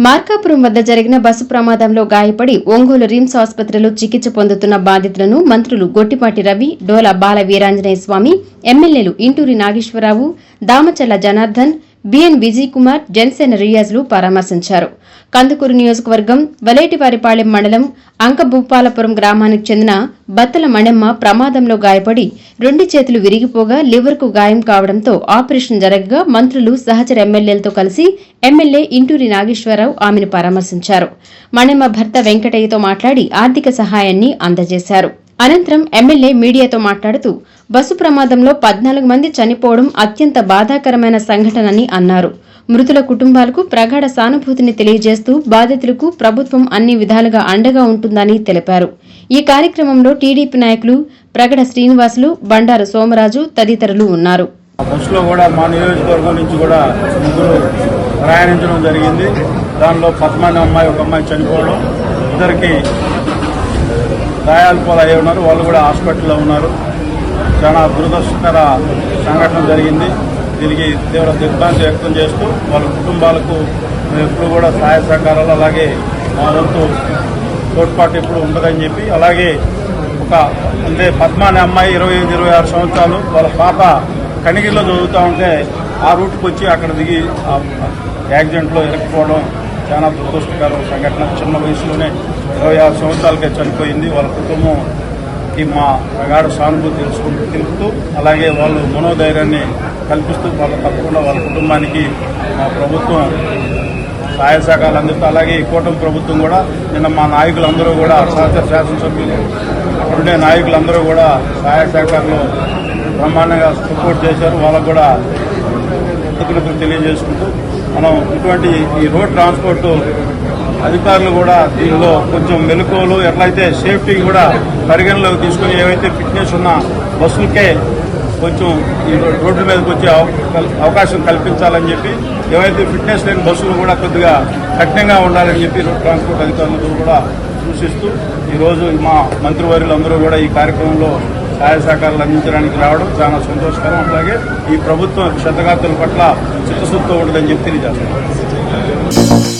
మార్కాపురం వద్ద జరిగిన బస్సు ప్రమాదంలో గాయపడి ఒంగోలు రిమ్స్ ఆసుపత్రిలో చికిత్స పొందుతున్న బాధితులను మంత్రులు గొట్టిపాటి రవి, డోలా బాల వీరాంజనేయ స్వామి, ఎమ్మెల్యేలు ఇంటూరి నాగేశ్వరరావు, దామచల్ల జనార్దన్, బిఎన్ విజయ్ కుమార్, జనసేన రియాజ్లు పరామర్శించారు. కందుకూరు నియోజకవర్గం వలేటివారిపాళెం మండలం అంకభూపాలపురం గ్రామానికి చెందిన బత్తల మణెమ్మ ప్రమాదంలో గాయపడి 2 చేతులు విరిగిపోగా లివర్కు గాయం కావడంతో ఆపరేషన్ జరగగా మంత్రులు సహచర ఎమ్మెల్యేలతో కలిసి ఎమ్మెల్యే ఇంటూరి నాగేశ్వరరావు ఆమెను పరామర్శించారు. మణెమ్మ భర్త వెంకటయ్యతో మాట్లాడి ఆర్థిక సహాయాన్ని అందజేశారు. అనంతరం ఎమ్మెల్యే మీడియాతో మాట్లాడుతూ బస్సు ప్రమాదంలో 14 మంది చనిపోవడం అత్యంత బాధాకరమైన సంఘటనని అన్నారు. మృతుల కుటుంబాలకు ప్రగాఢ సానుభూతిని తెలియజేస్తూ బాధితులకు ప్రభుత్వం అన్ని విధాలుగా అండగా ఉంటుందని తెలిపారు. ఈ కార్యక్రమంలో టీడీపీ నాయకులు ప్రగడ శ్రీనివాసులు, బండారు సోమరాజు తదితరులు ఉన్నారు. బస్సులో కూడా మా నియోజకవర్గం నుంచి కూడా ముగ్గురు ప్రయాణించడం జరిగింది. దానిలో పద్మాని అమ్మాయి, ఒక అమ్మాయి చనిపోవడం, ఇద్దరికి గాయాలు పాలు అయ్యి ఉన్నారు. వాళ్ళు కూడా హాస్పిటల్లో ఉన్నారు. చాలా దురదృష్టకర సంఘటన జరిగింది. దీనికి తీవ్ర దిగ్భ్రాంతి వ్యక్తం చేస్తూ వాళ్ళ కుటుంబాలకు ఎప్పుడు కూడా సహాయ సహకారాలు, అలాగే మా వంతు తోడ్పాటు ఎప్పుడు ఉంటుందని చెప్పి, అలాగే అంటే పద్మాని అమ్మాయి 25-26 సంవత్సరాలు, వాళ్ళ పాప కనిగిరిలో చదువుతూ ఉంటే ఆ రూట్కి వచ్చి అక్కడ దిగి యాక్సిడెంట్లో ఇరుక్కుపోవడం చాలా దురదృష్టకర సంఘటన. చిన్న వయసులోనే 26 సంవత్సరాలకే చనిపోయింది. వాళ్ళ కుటుంబం మా ప్రగాఢ సానుభూతి తెలుపుతూ, అలాగే వాళ్ళు మనోధైర్యాన్ని కల్పిస్తూ తప్పకుండా వాళ్ళ కుటుంబానికి మా ప్రభుత్వం సహాయ సహకారాలు అందిస్తూ, అలాగే ఈ కూటమి ప్రభుత్వం కూడా నిన్న మా నాయకులందరూ కూడా సహచర శాసనసభ్యులు, అక్కడుండే నాయకులందరూ కూడా సహాయ సహకారాలు బ్రహ్మాండంగా సపోర్ట్ చేశారు. వాళ్ళకు కూడా కృతజ్ఞతలు తెలియజేసుకుంటూ, మనం ఇటువంటి ఈ రోడ్ ట్రాన్స్పోర్ట్ అధికారులు కూడా దీనిలో కొంచెం మెలకువలు, ఎట్లయితే సేఫ్టీ కూడా పరిగణలోకి తీసుకుని ఏవైతే ఫిట్నెస్ ఉన్న బస్సులకే కొంచెం ఈ రోడ్డు మీదకి వచ్చే అవకాశం కల్పించాలని చెప్పి, ఏవైతే ఫిట్నెస్ లేని బస్సులు కూడా కొద్దిగా కఠినంగా ఉండాలని చెప్పి రోడ్ ట్రాన్స్పోర్ట్ అధికారులతో కూడా సూచిస్తూ ఈరోజు మా మంత్రివర్యులందరూ కూడా ఈ కార్యక్రమంలో సహాయ సహకారాలు అందించడానికి రావడం చాలా సంతోషకరం. అలాగే ఈ ప్రభుత్వం క్షతగాతుల పట్ల చిత్తశుద్ధితో ఉంటుందని చెప్పి తెలియజేస్తున్నాం.